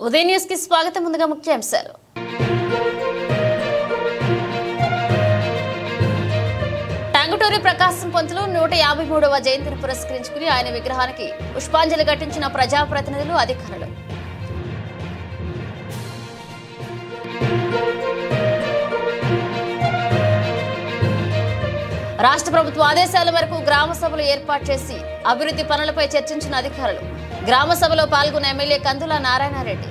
ఉదయ news కి స్వాగతం. ముందుగా ముఖ్యాంశాలు. టంగుటూరి ప్రకాశం పంతులు 153వ జయంతిని పురస్కరించుకుని ఆయన విగ్రహానికి పుష్పాంజలి ఘటించిన ప్రజాప్రతినిధులు, అధికారులు. రాష్ట్ర ప్రభుత్వ ఆదేశాల మేరకు గ్రామ సభలు ఏర్పాటు చేసి అభివృద్ధి పనులపై చర్చించిన అధికారులు. గ్రామ సభలో పాల్గొన్న ఎమ్మెల్యే కందుల నారాయణరెడ్డి.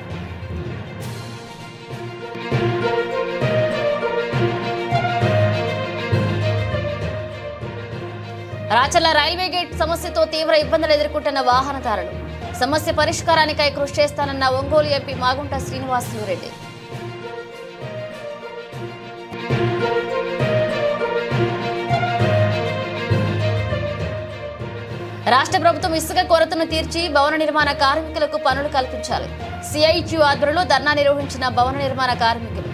రాచర్ల రైల్వే గేట్ సమస్యతో తీవ్ర ఇబ్బందులు ఎదుర్కొంటున్న వాహనదారులు. సమస్య పరిష్కారానికై కృషి చేస్తానన్న ఒంగోలు ఎంపీ మాగుంట శ్రీనివాసులురెడ్డి. రాష్ట్ర ప్రభుత్వం ఇసుక కొరతను తీర్చి భవన నిర్మాణ కార్మికులకు పనులు కల్పించాలి. సిఐటియు ఆధ్వర్యంలో ధర్నా నిర్వహించిన భవన నిర్మాణ కార్మికులు.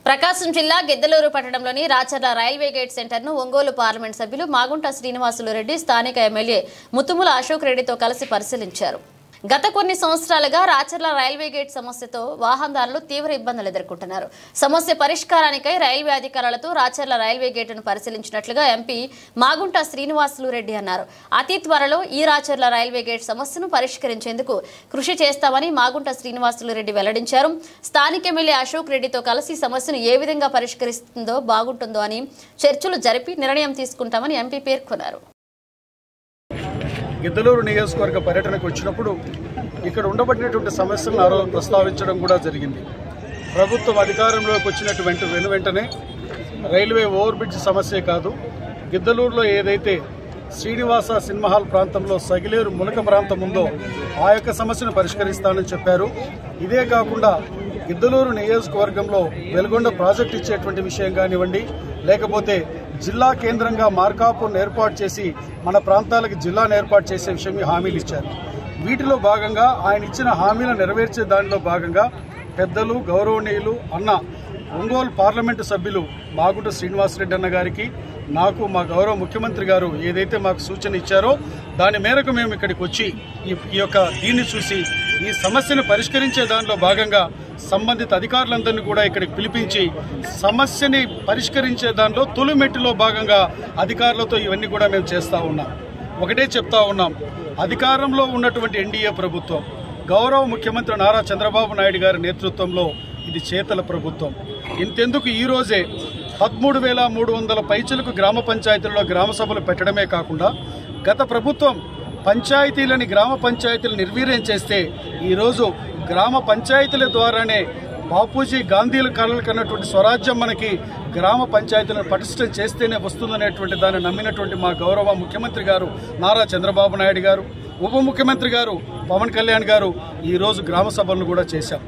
ప్రకాశం జిల్లా గిద్దలూరు పట్టణంలోని రాచర్ల రైల్వే గేట్ సెంటర్ను ఒంగోలు పార్లమెంట్ సభ్యులు మాగుంట శ్రీనివాసులురెడ్డి స్థానిక ఎమ్మెల్యే ముత్తుముల అశోక్ రెడ్డితో కలిసి పరిశీలించారు. గత కొన్ని సంవత్సరాలుగా రాచర్ల రైల్వే గేట్ సమస్యతో వాహనదారులు తీవ్ర ఇబ్బందులు ఎదుర్కొంటున్నారు. సమస్య పరిష్కారానికై రైల్వే అధికారులతో రాచర్ల రైల్వే గేటును పరిశీలించినట్లుగా ఎంపీ మాగుంట శ్రీనివాసులురెడ్డి అన్నారు. అతి త్వరలో ఈ రాచర్ల రైల్వే గేట్ సమస్యను పరిష్కరించేందుకు కృషి చేస్తామని మాగుంట శ్రీనివాసులురెడ్డి వెల్లడించారు. స్థానిక ఎమ్మెల్యే అశోక్ రెడ్డితో కలిసి సమస్యను ఏ విధంగా పరిష్కరిస్తుందో బాగుంటుందో అని చర్చలు జరిపి నిర్ణయం తీసుకుంటామని ఎంపీ పేర్కొన్నారు. గిద్దలూరు నియోజకవర్గ పర్యటనకు వచ్చినప్పుడు ఇక్కడ ఉండబడినటువంటి సమస్యలను ప్రస్తావించడం కూడా జరిగింది. ప్రభుత్వం అధికారంలోకి వచ్చినటువంటి వెంటనే రైల్వే ఓవర్ బ్రిడ్జ్ సమస్యే కాదు, గిద్దలూరులో ఏదైతే శ్రీనివాస సినిమా హాల్ ప్రాంతంలో సగిలేరు మునక ప్రాంతం ఉందో ఆ యొక్క సమస్యను పరిష్కరిస్తానని చెప్పారు. ఇదే కాకుండా గిద్దలూరు నియోజకవర్గంలో వెలుగొండ ప్రాజెక్టు ఇచ్చేటువంటి విషయం కానివ్వండి, లేకపోతే జిల్లా కేంద్రంగా మార్కాపురం ఏర్పాటు చేసి మన ప్రాంతాలకు జిల్లాను ఏర్పాటు చేసే విషయం హామీలు ఇచ్చారు. వీటిలో భాగంగా ఆయన ఇచ్చిన హామీలను నెరవేర్చే దానిలో భాగంగా పెద్దలు గౌరవనీయులు అన్న ఒంగోలు పార్లమెంటు సభ్యులు మాగుంట శ్రీనివాసరెడ్డి అన్న గారికి, నాకు మా గౌరవ ముఖ్యమంత్రి గారు ఏదైతే మాకు సూచన ఇచ్చారో దాని మేరకు మేము ఇక్కడికి వచ్చి ఈ యొక్క దీన్ని చూసి ఈ సమస్యను పరిష్కరించే దానిలో భాగంగా సంబంధిత అధికారులందరినీ కూడా ఇక్కడికి పిలిపించి సమస్యని పరిష్కరించే దానిలో తొలిమెట్టులో భాగంగా అధికారులతో ఇవన్నీ కూడా మేము చేస్తూ ఉన్నాం. ఒకటే చెప్తా ఉన్నాం, అధికారంలో ఉన్నటువంటి ఎన్డీఏ ప్రభుత్వం గౌరవ ముఖ్యమంత్రి నారా చంద్రబాబు నాయుడు గారి నేతృత్వంలో ఇది చేతల ప్రభుత్వం. ఇంతెందుకు ఈరోజే 13,300 పైచులకు గ్రామ పంచాయతీల్లో గ్రామ సభలు పెట్టడమే కాకుండా గత ప్రభుత్వం పంచాయతీలని గ్రామ పంచాయతీలు నిర్వీర్యం చేస్తే ఈరోజు గ్రామ పంచాయతీల ద్వారానే బాపూజీ గాంధీల కళలు కన్నటువంటి స్వరాజ్యం మనకి గ్రామ పంచాయతీలను పటిష్టం చేస్తేనే వస్తుందనేటువంటి దాన్ని నమ్మినటువంటి మా గౌరవ ముఖ్యమంత్రి గారు నారా చంద్రబాబు నాయుడు గారు, ఉప ముఖ్యమంత్రి గారు పవన్ కళ్యాణ్ గారు ఈరోజు గ్రామ సభలను కూడా చేశాం.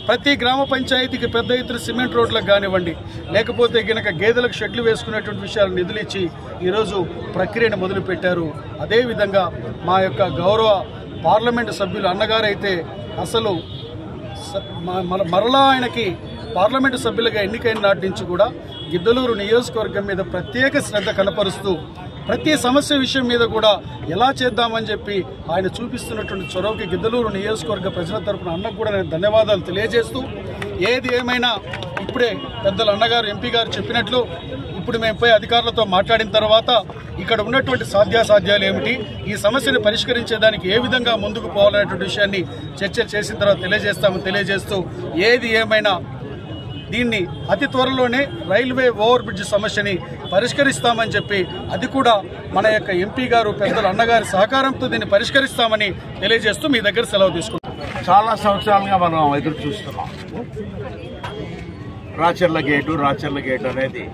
ప్రతి గ్రామ పంచాయతీకి పెద్ద ఎత్తున సిమెంట్ రోడ్లకు కానివ్వండి, లేకపోతే గనక గేదెలకు షెడ్లు వేసుకునేటువంటి విషయాలు నిధులు ఇచ్చి ఈరోజు ప్రక్రియను మొదలుపెట్టారు. అదేవిధంగా మా యొక్క గౌరవ పార్లమెంటు సభ్యులు అన్నగారైతే అసలు మరలా ఆయనకి పార్లమెంటు సభ్యులుగా ఎన్నికైన నాటి నుంచి కూడా గిద్దలూరు నియోజకవర్గం మీద ప్రత్యేక శ్రద్ధ కనపరుస్తూ ప్రతి సమస్య విషయం మీద కూడా ఎలా చేద్దామని చెప్పి ఆయన చూపిస్తున్నటువంటి చొరవకి గిద్దలూరు నియోజకవర్గ ప్రజల తరఫున అన్నకు కూడా నేను ధన్యవాదాలు తెలియజేస్తూ, ఏది ఏమైనా ఇప్పుడే పెద్దలు అన్నగారు ఎంపీ గారు చెప్పినట్లు ఇప్పుడు మేము పోయి అధికారులతో మాట్లాడిన తర్వాత ఇక్కడ ఉన్నటువంటి సాధ్యాసాధ్యాలు ఏమిటి, ఈ సమస్యను పరిష్కరించేదానికి ఏ విధంగా ముందుకు పోవాలనేటువంటి విషయాన్ని చర్చలు చేసిన తర్వాత తెలియజేస్తామని తెలియజేస్తూ, ఏది ఏమైనా దీన్ని అతి త్వరలోనే రైల్వే ఓవర్ బ్రిడ్జ్ సమస్యని పరిష్కరిస్తామని చెప్పి అది కూడా మన యొక్క ఎంపీ గారు పెద్దలు అన్నగారి సహకారంతో దీన్ని పరిష్కరిస్తామని తెలియజేస్తూ మీ దగ్గర సెలవు తీసుకుంటాం. చాలా సంవత్సరాలుగా మనం ఎదురు చూస్తున్నాం. రాచర్ల గేటు అనేది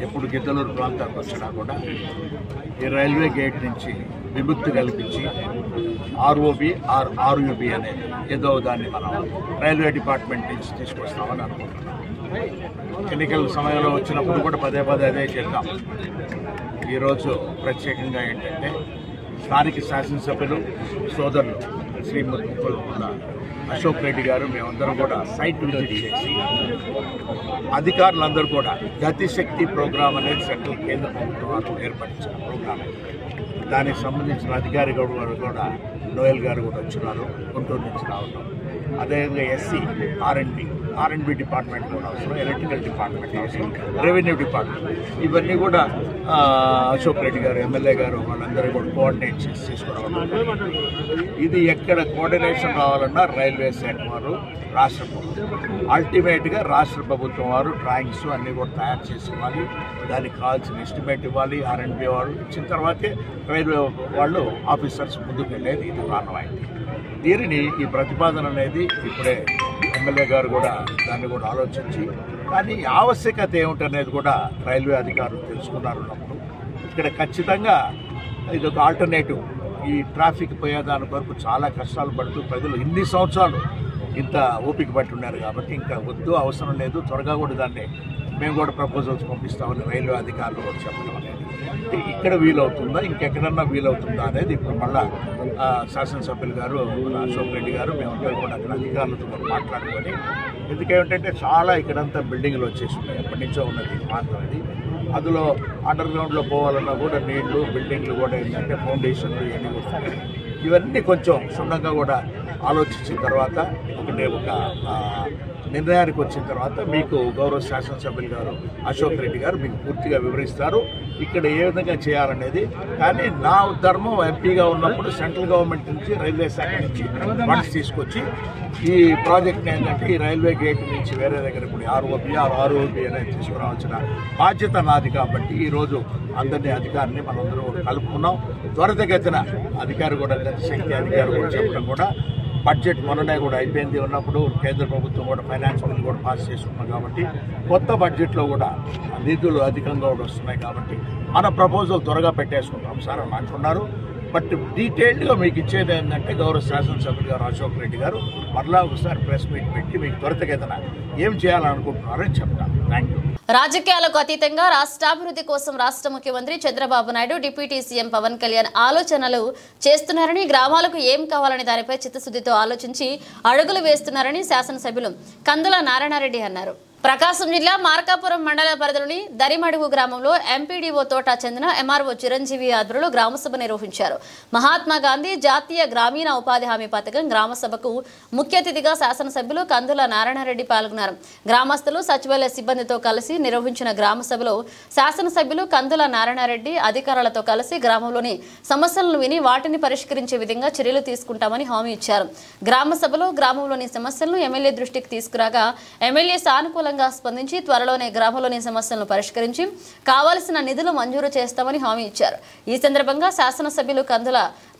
ఎప్పుడు గిద్దలూరు ప్రాంతానికి వచ్చినా కూడా ఈ రైల్వే గేట్ నుంచి విముక్తి కల్పించి ఆర్యూబీ అనేది ఏదో దాన్ని మనం రైల్వే డిపార్ట్మెంట్ నుంచి తీసుకొస్తామని అనుకుంటున్నాం. ఎన్నికల సమయంలో వచ్చినప్పుడు కూడా పదే అదే చేద్దాం. ఈరోజు ప్రత్యేకంగా ఏంటంటే స్థానిక శాసనసభ్యులు సోదరులు శ్రీ ముత్తుముల అశోక్ రెడ్డి గారు మేమందరం కూడా సైట్ విజిట్ చేసి అధికారులందరూ కూడా గతిశక్తి ప్రోగ్రాం అనేది సెంట్రల్ కేంద్ర ప్రభుత్వం ఏర్పరిచిన ప్రోగ్రాం. దానికి సంబంధించిన అధికారి గారు కూడా నోయల్ గారు కూడా వచ్చినారు, గుంటూరు నుంచి రావడం. అదేవిధంగా ఎస్సీ ఆర్ఎండ్బి డిపార్ట్మెంట్ కూడా అవసరం, ఎలక్ట్రికల్ డిపార్ట్మెంట్ అవసరం, రెవెన్యూ డిపార్ట్మెంట్, ఇవన్నీ కూడా అశోక్ రెడ్డి గారు ఎమ్మెల్యే గారు వాళ్ళందరూ కూడా కోఆర్డినేట్ చేసి తీసుకోవడం. ఇది ఎక్కడ కోఆర్డినేషన్ రావాలన్నా రైల్వే శాఖ వారు, రాష్ట్ర ప్రభుత్వం, అల్టిమేట్గా రాష్ట్ర ప్రభుత్వం వారు డ్రాయింగ్స్ అన్నీ కూడా తయారు చేసి ఇవ్వాలి, దానికి కావాల్సిన ఎస్టిమేట్ ఇవ్వాలి. ఆర్ఎండ్బి వారు ఇచ్చిన తర్వాతే రైల్వే వాళ్ళు ఆఫీసర్స్ ముందుకు వెళ్ళేది. ఇది కారణమైంది. దీనిని ఈ ప్రతిపాదన అనేది ఇప్పుడే ఎమ్మెల్యే గారు కూడా దాన్ని కూడా ఆలోచించి, కానీ ఆవశ్యకత ఏమిటనేది కూడా రైల్వే అధికారులు తెలుసుకున్నారన్నప్పుడు ఇక్కడ ఖచ్చితంగా ఇది ఒక ఆల్టర్నేటివ్. ఈ ట్రాఫిక్ పోయేదాని వరకు చాలా కష్టాలు పడుతూ ప్రజలు ఇన్ని సంవత్సరాలు ఇంత ఓపిక పట్టి ఉన్నారు కాబట్టి ఇంకా వద్దు, అవసరం లేదు, త్వరగా కూడా దాన్ని మేము కూడా ప్రపోజల్స్ పంపిస్తామని రైల్వే అధికారులు కూడా చెప్పడం అనేది ఇక్కడ వీలవుతుందా, ఇంకెక్కడన్నా వీలవుతుందా అనేది ఇప్పుడు మళ్ళా శాసనసభ్యులు గారు అశోక్ రెడ్డి గారు మేమందరూ కూడా అక్కడ అధికారులతో కూడా మాట్లాడుకొని, ఎందుకేమిటంటే చాలా ఇక్కడంతా బిల్డింగ్లు వచ్చేసి ఉన్నాయి, ఎప్పటి నుంచో ఉన్నది మార్గం అది. అందులో అండర్ గ్రౌండ్లో పోవాలన్నా కూడా నీళ్లు, బిల్డింగ్లు కూడా ఏంటంటే ఫౌండేషన్లు ఇవన్నీ వస్తాయి. ఇవన్నీ కొంచెం క్షుణ్ణంగా కూడా ఆలోచించిన తర్వాత ఒక నిర్ణయానికి వచ్చిన తర్వాత మీకు గౌరవ శాసనసభ్యులు గారు అశోక్ రెడ్డి గారు మీకు పూర్తిగా వివరిస్తారు ఇక్కడ ఏ విధంగా చేయాలనేది. కానీ నా ధర్మం ఎంపీగా ఉన్నప్పుడు సెంట్రల్ గవర్నమెంట్ నుంచి, రైల్వే శాఖ నుంచి ఫండ్స్ తీసుకొచ్చి ఈ ప్రాజెక్ట్ని ఏంటంటే ఈ రైల్వే గేట్ నుంచి వేరే దగ్గర ఇప్పుడు ఆర్ఓబి అనేది తీసుకురావాల్సిన బాధ్యత నాది. కాబట్టి ఈరోజు అందరినీ అధికారిని మనందరూ కలుపుకున్నాం. త్వరితగతిన అధికారి కూడా శక్తి అధికారి కూడా చెప్పడం కూడా బడ్జెట్ మొన్ననే కూడా అయిపోయింది ఉన్నప్పుడు కేంద్ర ప్రభుత్వం కూడా ఫైనాన్స్ బిల్ కూడా పాస్ చేసుకున్నాం కాబట్టి కొత్త బడ్జెట్లో కూడా నిధులు అధికంగా కూడా వస్తున్నాయి కాబట్టి మన ప్రపోజల్ త్వరగా పెట్టేసుకుంటాం సార్ అని అంటున్నారు. బట్ డీటెయిల్డ్గా మీకు ఇచ్చేది ఏంటంటే గౌరవ శాసనసభ్యులు గారు అశోక్ రెడ్డి గారు మరలా ఒకసారి ప్రెస్ మీట్ పెట్టి మీకు త్వరితగతిన ఏం చేయాలనుకుంటున్నారని చెప్తాను. Thank you. రాజకీయాలకు అతీతంగా రాష్ట్రాభివృద్ధి కోసం రాష్ట్ర ముఖ్యమంత్రి చంద్రబాబు నాయుడు, డిప్యూటీ సీఎం పవన్ కళ్యాణ్ ఆలోచనలు చేస్తున్నారని, గ్రామాలకు ఏం కావాలని దానిపై చిత్తశుద్ధితో ఆలోచించి అడుగులు వేస్తున్నారని శాసనసభ్యులు కందుల నారాయణరెడ్డి అన్నారు. ప్రకాశం జిల్లా మార్కాపురం మండల పరిధిలోని దరిమడుగు గ్రామంలో ఎంపీడీఓ తోట చెందిన ఎంఆర్ఓ చిరంజీవి ఆధ్వర్యంలో గ్రామసభ నిర్వహించారు. మహాత్మా గాంధీ జాతీయ గ్రామీణ ఉపాధి హామీ పథకం గ్రామసభకు ముఖ్య అతిథిగా శాసనసభ్యులు కందుల నారాయణరెడ్డి పాల్గొన్నారు. గ్రామస్తులు, సచివాలయ సిబ్బందితో కలిసి నిర్వహించిన గ్రామసభలో శాసనసభ్యులు కందుల నారాయణరెడ్డి అధికారులతో కలిసి గ్రామంలోని సమస్యలను విని వాటిని పరిష్కరించే విధంగా చర్యలు తీసుకుంటామని హామీ ఇచ్చారు. గ్రామసభలో గ్రామంలోని సమస్యలను ఎమ్మెల్యే దృష్టికి తీసుకురాగా ఎమ్మెల్యే సానుకూలంగా స్పందించి త్వరలోనే గ్రామంలోని సమస్యలను పరిష్కరించి కావాల్సిన నిధులు మంజూరు చేస్తామని హామీ ఇచ్చారు. ఈ సందర్భంగా శాసనసభ్యులు కందుల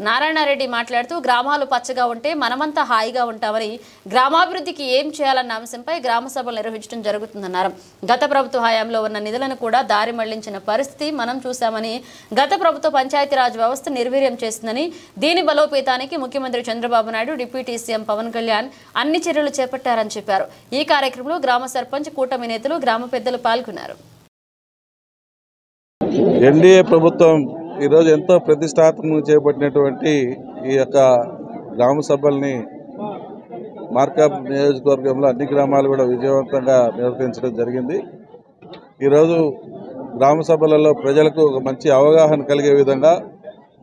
నారాయణరెడ్డి మాట్లాడుతూ గ్రామాలు పచ్చగా ఉంటే మనమంతా హాయిగా ఉంటామని, గ్రామాభివృద్ధికి ఏం చేయాలన్న అంశంపై గ్రామ సభలు నిర్వహించడం జరుగుతుందన్నారు. గత ప్రభుత్వ హయాంలో ఉన్న నిధులను కూడా దారి మళ్లించిన పరిస్థితి మనం చూశామని, గత ప్రభుత్వ పంచాయతీరాజ్ వ్యవస్థ నిర్వీర్యం చేసిందని, దీని బలోపేతానికి ముఖ్యమంత్రి చంద్రబాబు నాయుడు, డిప్యూటీ సీఎం పవన్ కళ్యాణ్ అన్ని చర్యలు చేపట్టారని చెప్పారు. ఈ కార్యక్రమంలో గ్రామ సర్పంచ్, కూటమి నేతలు, గ్రామ పెద్దలు పాల్గొన్నారు. ఎన్డీఏ ప్రభుత్వం ఈరోజు ఎంతో ప్రతిష్టాత్మకంగా చేపట్టినటువంటి ఈ యొక్క గ్రామ సభల్ని మార్కాపురం నియోజకవర్గంలో అన్ని గ్రామాలు కూడా విజయవంతంగా నిర్వహించడం జరిగింది. ఈరోజు గ్రామ సభలలో ప్రజలకు ఒక మంచి అవగాహన కలిగే విధంగా,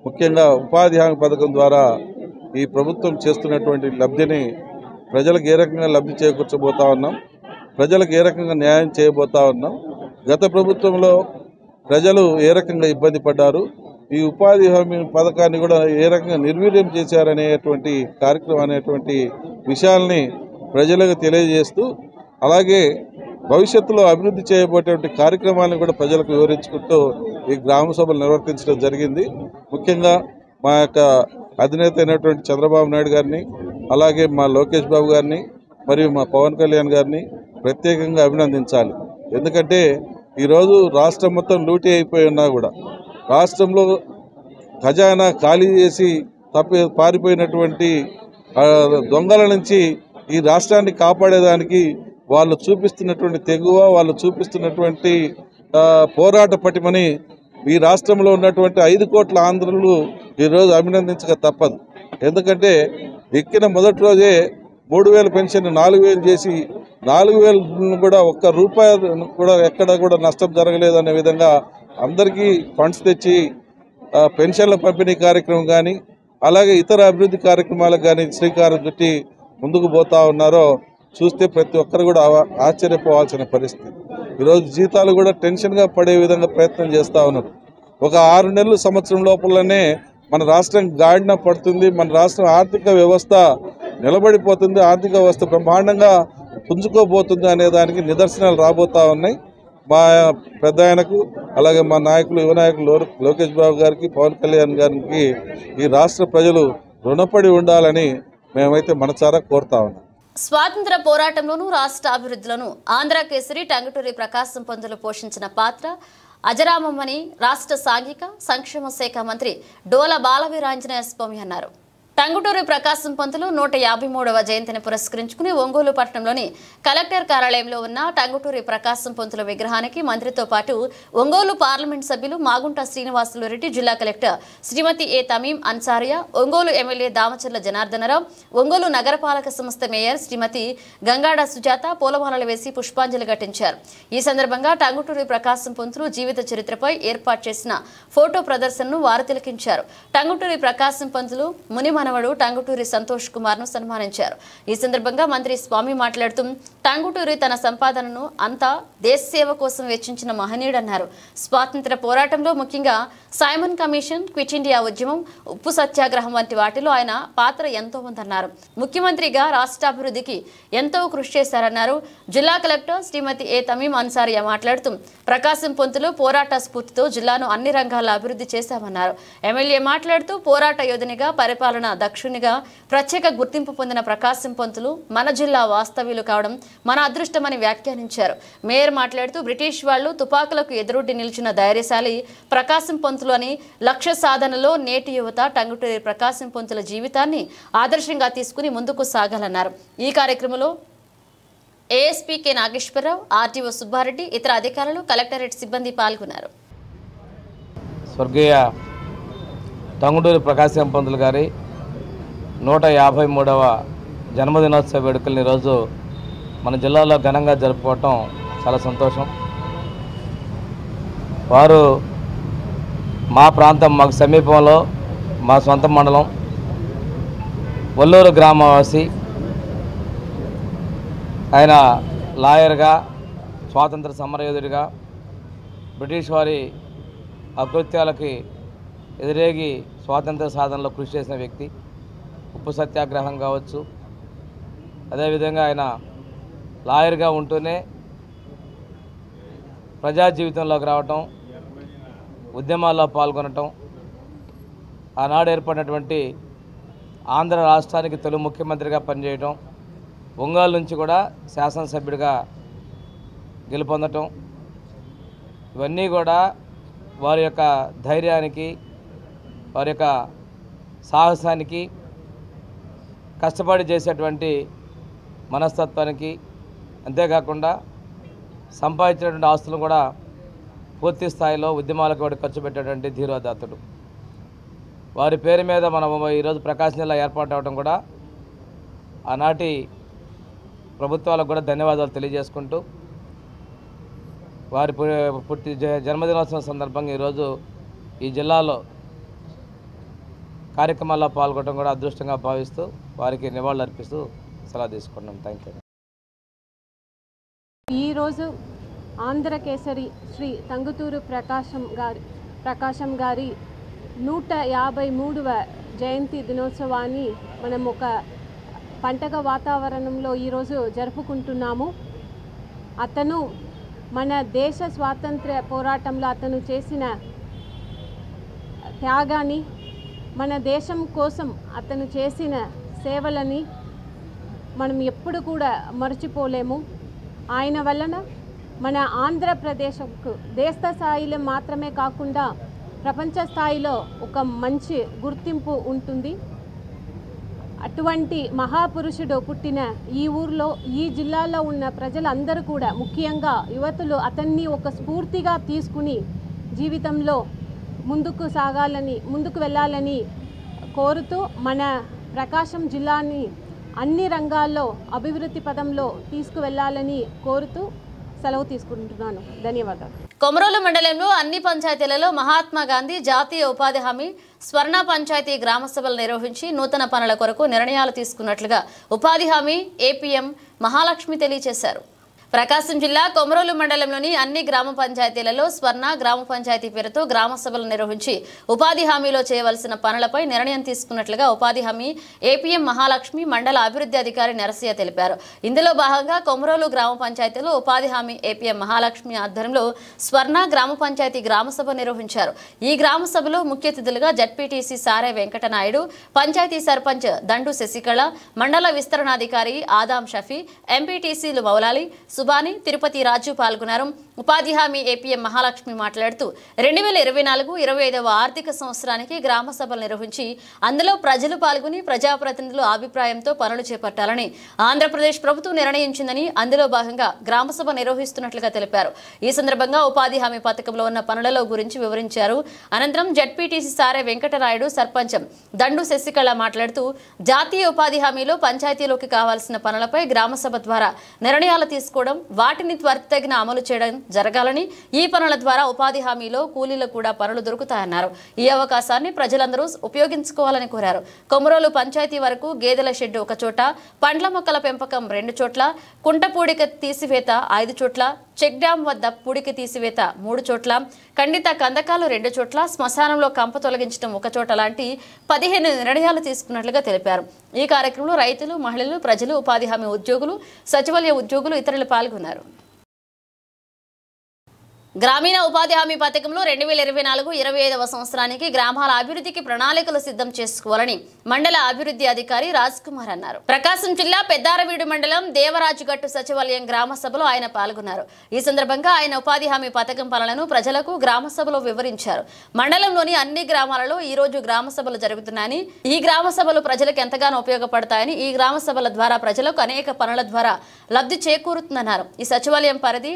ముఖ్యంగా ఉపాధి హామీ పథకం ద్వారా ఈ ప్రభుత్వం చేస్తున్నటువంటి లబ్ధిని ప్రజలకు ఏ రకంగా లబ్ధి చేకూర్చబోతా ఉన్నాం, ప్రజలకు ఏ రకంగా న్యాయం చేయబోతా ఉన్నాం, గత ప్రభుత్వంలో ప్రజలు ఏ రకంగా ఇబ్బంది పడ్డారు, ఈ ఉపాధి హామీ పథకాన్ని కూడా ఏ రకంగా నిర్వీర్యం చేశారనేటువంటి కార్యక్రమం అనేటువంటి విషయాల్ని ప్రజలకు తెలియజేస్తూ, అలాగే భవిష్యత్తులో అభివృద్ధి చేయబోయేటువంటి కార్యక్రమాలను కూడా ప్రజలకు వివరించుకుంటూ ఈ గ్రామ సభలు నిర్వర్తించడం జరిగింది. ముఖ్యంగా మా యొక్క అధినేత అయినటువంటి చంద్రబాబు నాయుడు గారిని, అలాగే మా లోకేష్ బాబు గారిని, మరియు మా పవన్ కళ్యాణ్ గారిని ప్రత్యేకంగా అభినందించాలి. ఎందుకంటే ఈరోజు రాష్ట్రం మొత్తం లూటీ అయిపోయి ఉన్నా కూడా రాష్ట్రంలో ఖజానా ఖాళీ చేసి పారిపోయినటువంటి దొంగల నుంచి ఈ రాష్ట్రాన్ని కాపాడేదానికి వాళ్ళు చూపిస్తున్నటువంటి తెగువ, వాళ్ళు చూపిస్తున్నటువంటి పోరాట పటిమని ఈ రాష్ట్రంలో ఉన్నటువంటి 5 కోట్ల ఆంధ్రులు ఈరోజు అభినందించక తప్పదు. ఎందుకంటే ఎక్కిన మొదటి రోజే 3,000 పెన్షన్ 4,000 చేసి 4,000 కూడా ఒక్క రూపాయి కూడా ఎక్కడ కూడా నష్టం జరగలేదనే విధంగా అందరికీ ఫండ్స్ తెచ్చి పెన్షన్ల పంపిణీ కార్యక్రమం కానీ అలాగే ఇతర అభివృద్ధి కార్యక్రమాలకు కానీ శ్రీకారం చుట్టి ముందుకు పోతా ఉన్నారో చూస్తే ప్రతి ఒక్కరు కూడా ఆశ్చర్యపోవాల్సిన పరిస్థితి. ఈరోజు జీతాలు కూడా టెన్షన్గా పడే విధంగా ప్రయత్నం చేస్తూ ఉన్నారు. ఒక 6 నెలలు సంవత్సరం లోపలనే మన రాష్ట్రం గాడిన పడుతుంది, మన రాష్ట్రం ఆర్థిక వ్యవస్థ నిలబడిపోతుంది, ఆర్థిక వ్యవస్థ బ్రహ్మాండంగా పుంజుకోబోతుంది అనే దానికి నిదర్శనాలు రాబోతూ ఉన్నాయి. మా పెద్ద ఆయనకు అలాగే మా నాయకులు యువ నాయకులు లోకేష్ బాబు గారికి పవన్ కళ్యాణ్ గారికి ఈ రాష్ట్ర ప్రజలు రుణపడి ఉండాలని మేమైతే మనసారా కోరుతా ఉన్నాం. స్వాతంత్ర పోరాటంలోనూ రాష్ట్ర అభివృద్ధిలోనూ ఆంధ్ర కేసరి టంగుటూరి ప్రకాశం పంతులు పోషించిన పాత్ర అజరామమని రాష్ట్ర సాంఘిక సంక్షేమ శాఖ మంత్రి డోల బాలవీరాంజనేయ స్వామి అన్నారు. టంగుటూరి ప్రకాశం పంతులు 153వ జయంతిని పురస్కరించుకుని ఒంగోలు పట్టణంలోని కలెక్టర్ కార్యాలయంలో ఉన్న టంగుటూరి ప్రకాశం పంతుల విగ్రహానికి మంత్రితో పాటు ఒంగోలు పార్లమెంట్ సభ్యులు మాగుంట శ్రీనివాసులు రెడ్డి, జిల్లా కలెక్టర్ శ్రీమతి ఏ తమీం అన్సారియా, ఒంగోలు ఎమ్మెల్యే దామచర్ల జనార్దనరావు, ఒంగోలు నగరపాలక సంస్థ మేయర్ శ్రీమతి గంగాడ సుజాత పూలమాలలు వేసి పుష్పాంజలి ఘటించారు. ఈ సందర్భంగా టంగుటూరి ప్రకాశం పంతులు జీవిత చరిత్రపై ఏర్పాటు చేసిన ఫోటో ప్రదర్శనను వారు తిలకించారు. టంగుటూరి ప్రకాశం పంతులు ముని మనవడు టంగుటూరి సంతోష్ కుమార్ ను సన్మానించారు. ఈ సందర్భంగా మంత్రి స్వామి మాట్లాడుతూ టంగుటూరి తన సంపాదనను అంతా దేశ సేవ కోసం వెచ్చించిన మహనీయుడన్నారు. స్వాతంత్ర పోరాటంలో ముఖ్యంగా సైమన్ కమిషన్, క్విట్ ఇండియా ఉద్యమం, ఉప్పు సత్యాగ్రహం వంటి వాటిలో ఆయన పాత్ర ఎంతో ఉందన్నారు. ముఖ్యమంత్రిగా రాష్ట్ర అభివృద్ధికి ఎంతో కృషి చేశారన్నారు. జిల్లా కలెక్టర్ శ్రీమతి ఏ తమీం అన్సారియా మాట్లాడుతూ ప్రకాశం పంతులు పోరాట స్ఫూర్తితో జిల్లాను అన్ని రంగాల్లో అభివృద్ధి చేశామన్నారు. ఎమ్మెల్యే మాట్లాడుతూ పోరాట యోధునిగా, పరిపాలన దక్షునిగా ప్రత్యేక గుర్తింపు పొందిన ప్రకాశం పంతులు మన జిల్లా వాస్తవ్యులు కావడం మన అదృష్టమని వ్యాఖ్యానించారు. మేయర్ మాట్లాడుతూ బ్రిటిష్ వాళ్లు తుపాకులకు ఎదురొడ్డి నిలిచిన ధైర్యశాలి ప్రకాశం పంతులు అని లక్ష్య సాధనలో నేటి యువత టంగుటూరి ప్రకాశం పంతుల జీవితాన్ని ఆదర్శంగా తీసుకుని ముందుకు సాగాలన్నారు. ఈ కార్యక్రమంలో ASP K Nageswararao, RTO Subbareddy, ఇతర అధికారులు, కలెక్టరేట్ సిబ్బంది పాల్గొన్నారు. స్వర్గీయ టంగుటూరి ప్రకాశం పంతులు గారి 153వ జన్మదినోత్సవ వేడుకలను ఈరోజు మన జిల్లాలో ఘనంగా జరుపుకోవటం చాలా సంతోషం. వారు మా ప్రాంతం, మాకు సమీపంలో మా సొంత మండలం ఒల్లూరు గ్రామవాసి. ఆయన లాయర్గా, స్వాతంత్ర సమరయోధుడిగా, బ్రిటిష్ వారి అకృత్యాలకి ఎదురేగి స్వాతంత్ర సాధనలో కృషి చేసిన వ్యక్తి. ఉప్పు సత్యాగ్రహం కావచ్చు, అదేవిధంగా ఆయన లాయర్గా ఉంటూనే ప్రజా జీవితంలోకి రావటం, ఉద్యమాల్లో పాల్గొనటం, ఆనాడు ఏర్పడినటువంటి ఆంధ్ర రాష్ట్రానికి తొలి ముఖ్యమంత్రిగా పనిచేయటం, ఒంగోలు నుంచి కూడా శాసనసభ్యుడిగా గెలుపొందటం, ఇవన్నీ కూడా వారి యొక్క ధైర్యానికి, వారి యొక్క సాహసానికి, కష్టపడి చేసేటువంటి మనస్తత్వానికి, అంతేకాకుండా సంపాదించినటువంటి ఆస్తులను కూడా పూర్తి స్థాయిలో ఉద్యమాలకు వాడు ఖర్చు పెట్టేటువంటి ధీరోదాత్తుడు. వారి పేరు మీద మనం ఈరోజు ప్రకాశం జిల్లా ఏర్పాటు అవడం కూడా ఆనాటి ప్రభుత్వాలకు కూడా ధన్యవాదాలు తెలియజేసుకుంటూ, వారి పుట్టి జన్మదినోత్సవం సందర్భంగా ఈరోజు ఈ జిల్లాలో కార్యక్రమాల్లో పాల్గొనడం కూడా అదృష్టంగా భావిస్తూ వారికి నివాళులు అర్పిస్తూ సలహా తీసుకున్నాం. Thank you. ఈరోజు ఆంధ్ర కేసరి శ్రీ టంగుటూరి ప్రకాశం గారి 153వ జయంతి దినోత్సవాన్ని మనం ఒక పండగ వాతావరణంలో ఈరోజు జరుపుకుంటున్నాము. అతను మన దేశ స్వాతంత్ర్య పోరాటంలో అతను చేసిన త్యాగాన్ని, మన దేశం కోసం అతను చేసిన సేవలని మనం ఎప్పుడు కూడా మర్చిపోలేము. ఆయన వలన మన ఆంధ్రప్రదేశ్కు దేశ స్థాయిలో మాత్రమే కాకుండా ప్రపంచ స్థాయిలో ఒక మంచి గుర్తింపు ఉంటుంది. అటువంటి మహాపురుషుడు పుట్టిన ఈ ఊర్లో, ఈ జిల్లాలో ఉన్న ప్రజలందరూ కూడా, ముఖ్యంగా యువతులు అతన్ని ఒక స్ఫూర్తిగా తీసుకుని జీవితంలో ముందుకు వెళ్ళాలని కోరుతూ మన ప్రకాశం జిల్లాని అన్ని రంగాల్లో అభివృద్ధి పదంలో తీసుకువెళ్ళాలని కోరుతూ సెలవు తీసుకుంటున్నాను. ధన్యవాదాలు. కొమరోలు మండలంలో అన్ని పంచాయతీలలో మహాత్మా గాంధీ జాతీయ ఉపాధి హామీ స్వర్ణ పంచాయతీ గ్రామ సభలు నిర్వహించి నూతన పనుల కొరకు నిర్ణయాలు తీసుకున్నట్లుగా ఉపాధి హామీ ఏపీఎం మహాలక్ష్మి తెలియజేశారు. ప్రకాశం జిల్లా కొమరోలు మండలంలోని అన్ని గ్రామ పంచాయతీలలో స్వర్ణ గ్రామ పంచాయతీ పేరుతో గ్రామ సభలు నిర్వహించి ఉపాధి హామీలో చేయవలసిన పనులపై నిర్ణయం తీసుకున్నట్లుగా ఉపాధి హామీ ఏపీఎం మహాలక్ష్మి మండల అభివృద్ధి అధికారి నరసయ్య తెలిపారు. ఇందులో భాగంగా కొమరోలు గ్రామ పంచాయతీలో ఉపాధి హామీ ఏపీఎం మహాలక్ష్మి ఆధ్వర్యంలో స్వర్ణ గ్రామ పంచాయతీ గ్రామ సభ నిర్వహించారు. ఈ గ్రామ సభలో ముఖ్య అతిథులుగా జడ్పీటీసీ సారే వెంకటనాయుడు, పంచాయతీ సర్పంచ్ దండు శశికళ, మండల విస్తరణాధికారి ఆదాం షఫీ, ఎంపీటీసీలు మౌలాలి, సుబాని, తిరుపతి రాజు పాల్గొన్నారు. ఉపాధి హామీ ఏపీఎం మహాలక్ష్మి మాట్లాడుతూ 2024-25వ ఆర్థిక సంవత్సరానికి గ్రామ సభలు నిర్వహించి అందులో ప్రజలు పాల్గొని ప్రజాప్రతినిధుల అభిప్రాయంతో పనులు చేపట్టాలని ఆంధ్రప్రదేశ్ ప్రభుత్వం నిర్ణయించిందని అందులో భాగంగా గ్రామ సభ నిర్వహిస్తున్నట్లుగా తెలిపారు. ఈ సందర్భంగా ఉపాధి హామీ పథకంలో ఉన్న పనులలో గురించి వివరించారు. అనంతరం జడ్పీటీసీ సారే వెంకటనాయుడు, సర్పంచ్ దండు శశికళ మాట్లాడుతూ జాతీయ ఉపాధి హామీలో పంచాయతీలోకి కావాల్సిన పనులపై గ్రామ సభ ద్వారా నిర్ణయాలు తీసుకోవడం, వాటిని త్వరితగిన అమలు చేయడం జరగాలని, ఈ పనుల ద్వారా ఉపాధి హామీలో కూలీలకు కూడా పనులు దొరుకుతాయన్నారు. ఈ అవకాశాన్ని ప్రజలందరూ ఉపయోగించుకోవాలని కోరారు. కొమరోలు పంచాయతీ వరకు గేదెల షెడ్ 1 చోట, పండ్ల మొక్కల పెంపకం 2 చోట్ల, కుంట పూడిక తీసివేత 5 చోట్ల, చెక్ డ్యాం వద్ద పూడిక తీసివేత 3 చోట్ల, ఖండిత కందకాలు 2 చోట్ల, శ్మశానంలో కంప తొలగించడం 1 చోట లాంటి 15 నిర్ణయాలు తీసుకున్నట్లుగా తెలిపారు. ఈ కార్యక్రమంలో రైతులు, మహిళలు, ప్రజలు, ఉపాధి హామీ ఉద్యోగులు, సచివాలయ ఉద్యోగులు ఇతరులు పాల్గొన్నారు. గ్రామీణ ఉపాధి హామీ పథకంలో 2024-25వ సంవత్సరానికి గ్రామాల అభివృద్ధికి ప్రణాళికలు సిద్ధం చేసుకోవాలని మండల అభివృద్ధి అధికారి రాజ్ కుమార్ అన్నారు. ప్రకాశం జిల్లా పెద్దారవీడు మండలం దేవరాజుగట్టు సచివాలయం గ్రామ సభలో ఆయన పాల్గొన్నారు. ఈ సందర్భంగా ఆయన ఉపాధి హామీ పథకం పనులను ప్రజలకు గ్రామ సభలో వివరించారు. మండలంలోని అన్ని గ్రామాలలో ఈ రోజు గ్రామ సభలు జరుగుతున్నాయని, ఈ గ్రామ సభలు ప్రజలకు ఎంతగానో ఉపయోగపడతాయని, ఈ గ్రామ సభల ద్వారా ప్రజలకు అనేక పనుల ద్వారా లబ్ధి చేకూరుతుందన్నారు. ఈ సచివాలయం పరిధి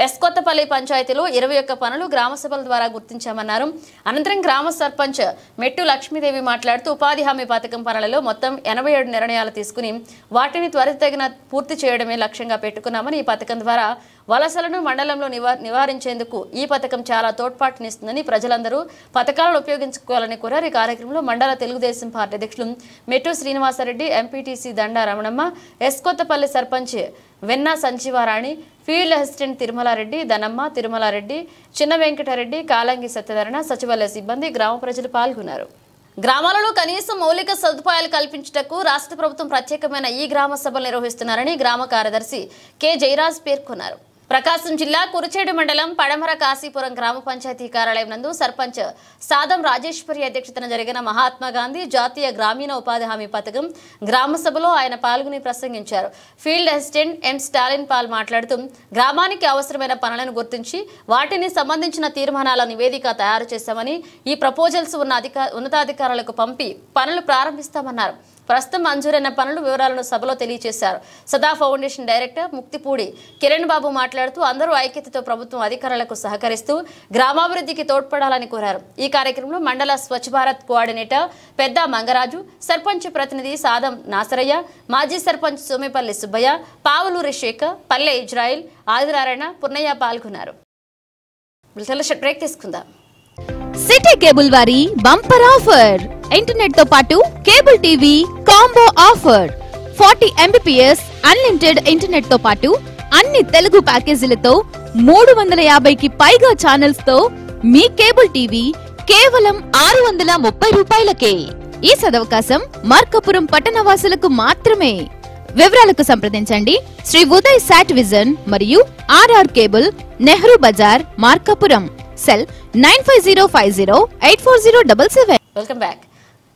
ఎస్కొత్తపల్లి పంచాయతీలో 21 పనులు గ్రామ సభల ద్వారా గుర్తించామన్నారు. అనంతరం గ్రామ సర్పంచ్ మెట్టు లక్ష్మీదేవి మాట్లాడుతూ ఉపాధి హామీ పథకం పనులలో మొత్తం 87 నిర్ణయాలు తీసుకుని వాటిని త్వరితగిన పూర్తి చేయడమే లక్ష్యంగా పెట్టుకున్నామని, ఈ పథకం ద్వారా వలసలను మండలంలో నివారించేందుకు ఈ పథకం చాలా తోడ్పాటునిస్తుందని ప్రజలందరూ పథకాలను ఉపయోగించుకోవాలని కోరారు. ఈ కార్యక్రమంలో మండల తెలుగుదేశం పార్టీ అధ్యక్షులు మెట్టు శ్రీనివాసరెడ్డి, ఎంపీటీసీ దండా రమణమ్మ, ఎస్కొత్తపల్లి సర్పంచ్ వెన్న సంజీవారాణి, ఫీల్డ్ అసిస్టెంట్ తిరుమలారెడ్డి, ధనమ్మ, తిరుమలారెడ్డి, చిన్న వెంకటరెడ్డి, కాలంగి సత్యధరణ, సచివాలయ సిబ్బంది, గ్రామ ప్రజలు పాల్గొన్నారు. గ్రామాలలో కనీస మౌలిక సదుపాయాలు కల్పించుటకు రాష్ట్ర ప్రభుత్వం ప్రత్యేకమైన ఈ గ్రామ సభలు నిర్వహిస్తున్నారని గ్రామ కార్యదర్శి కె జయరాజ్ పేర్కొన్నారు. ప్రకాశం జిల్లా కురిచేడు మండలం పడమర కాశీపురం గ్రామ పంచాయతీ కార్యాలయం నందు సర్పంచ్ సాదం రాజేశ్వరి అధ్యక్షతన జరిగిన మహాత్మా గాంధీ జాతీయ గ్రామీణ ఉపాధి హామీ పథకం గ్రామ సభలో ఆయన పాల్గొని ప్రసంగించారు. Field assistant N Stalin Paul మాట్లాడుతూ గ్రామానికి అవసరమైన పనులను గుర్తించి వాటిని సంబంధించిన తీర్మానాల నివేదిక తయారు చేశామని, ఈ ప్రపోజల్స్ ఉన్నతాధికారులకు పంపి పనులు ప్రారంభిస్తామన్నారు. ప్రస్తుతం మంజూరైన పనుల వివరాలను సభలో తెలియజేశారు. సదా ఫౌండేషన్ డైరెక్టర్ ముక్తిపూడి కిరణ్ బాబు మాట్లాడుతూ అందరూ ఐక్యతతో ప్రభుత్వం అధికారులకు సహకరిస్తూ గ్రామాభివృద్ధికి తోడ్పడాలని కోరారు. ఈ కార్యక్రమంలో మండల స్వచ్ఛ భారత్ కోఆర్డినేటర్ పెద్ద మంగరాజు, సర్పంచ్ ప్రతినిధి సాదం నాసరయ్య, మాజీ సర్పంచ్ సోమేపల్లి సుబ్బయ్య, పావులూరి శేఖర్, పల్లె ఇజ్రాయిల్, ఆదినారాయణ, పున్నయ్య పాల్గొన్నారు. బ్రేక్ తీసుకుందాం. సిటీ కేబుల్ వారి బంపర్ ఆఫర్, ఇంటర్నెట్ తో పాటు cable TV combo offer, 40 Mbps unlimited internet తో పాటు అన్ని తెలుగు ప్యాకేజీలతో 350కి పైగా ఛానల్స్ తో మీ కేబుల్ టీవీ కేవలం 630 రూపాయలకే. ఈ సదవకాశం మార్కాపురం పట్టణవాసులకు మాత్రమే. వివరాలకు సంప్రదించండి శ్రీ ఉదయ్ సాట్ విజన్ మరియు RR cable, Nehru Bazar, Markapuram. Cell 9505084077. Welcome back.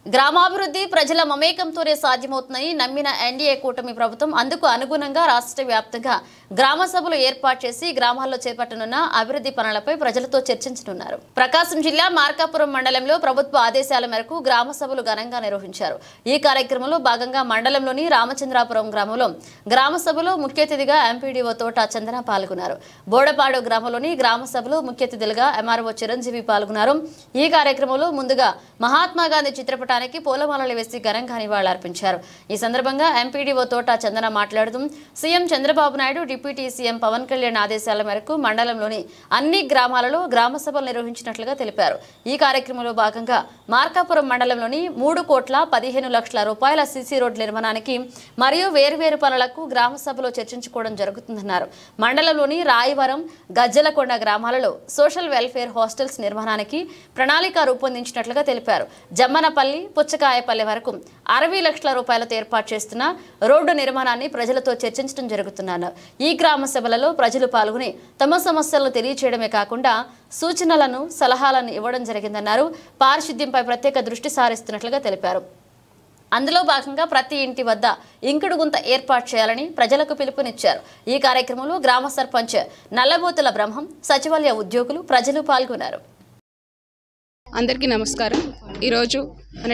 గ్రామాభివృద్ధి ప్రజల మమేకంతోనే సాధ్యమవుతుందని నమ్మిన ఎన్డీఏ కూటమి ప్రభుత్వం అందుకు అనుగుణంగా రాష్ట్ర వ్యాప్తంగా గ్రామ సభలు ఏర్పాటు చేసి గ్రామాల్లో చేపట్టనున్న అభివృద్ధి పనులపై ప్రజలతో చర్చించనున్నారు. ప్రకాశం జిల్లా మార్కాపురం మండలంలో ప్రభుత్వ ఆదేశాల మేరకు గ్రామ సభలు ఘనంగా నిర్వహించారు. ఈ కార్యక్రమంలో భాగంగా మండలంలోని రామచంద్రాపురం గ్రామంలో గ్రామ సభలో ముఖ్య అతిథిగా ఎంపీడీఓ తోట చందన పాల్గొన్నారు. బోడపాడు గ్రామంలోని గ్రామ సభలో ముఖ్య అతిథులుగా ఎంఆర్ఓ చిరంజీవి పాల్గొన్నారు. ఈ కార్యక్రమంలో ముందుగా మహాత్మా గాంధీ చిత్రపటాన్ని విగ్రహానికి పూలమాలలు వేసి ఘనంగా నివాళులర్పించారు. ఈ సందర్భంగా ఎంపీడీఓ తోట చందన మాట్లాడుతూ CM Chandrababu Naidu, deputy CM Pawan Kalyan ఆదేశాల మేరకు మండలంలోని అన్ని గ్రామాలలో గ్రామ సభలు నిర్వహించినట్లుగా తెలిపారు. ఈ కార్యక్రమంలో భాగంగా మార్కాపురం మండలంలోని 3,15,00,000 రూపాయల సీసీ రోడ్ల నిర్మాణానికి మరియు వేర్వేరు పనులకు గ్రామ సభలో చర్చించుకోవడం జరుగుతుందన్నారు. మండలంలోని రాయవరం, గజ్జలకొండ గ్రామాలలో సోషల్ వెల్ఫేర్ హాస్టల్స్ నిర్మాణానికి ప్రణాళిక రూపొందించినట్లుగా తెలిపారు. జమ్మనపల్లి, పుచ్చకాయపల్లి వరకు 60 లక్షల రూపాయలతో ఏర్పాటు చేస్తున్న రోడ్డు నిర్మాణాన్ని ప్రజలతో చర్చించడం జరుగుతున్నారు. ఈ గ్రామ సభలలో ప్రజలు పాల్గొని తమ సమస్యలను తెలియచేయడమే కాకుండా సూచనలను, సలహాలను ఇవ్వడం జరిగిందన్నారు. పారిశుద్ధ్యంపై ప్రత్యేక దృష్టి సారిస్తున్నట్లుగా తెలిపారు. అందులో భాగంగా ప్రతి ఇంటి వద్ద ఇంకుడు గుంత ఏర్పాటు చేయాలని ప్రజలకు పిలుపునిచ్చారు. ఈ కార్యక్రమంలో గ్రామ సర్పంచ్ నల్లబోతుల బ్రహ్మం, సచివాలయ ఉద్యోగులు, ప్రజలు పాల్గొన్నారు. అందరికీ నమస్కారం. ఈరోజు మన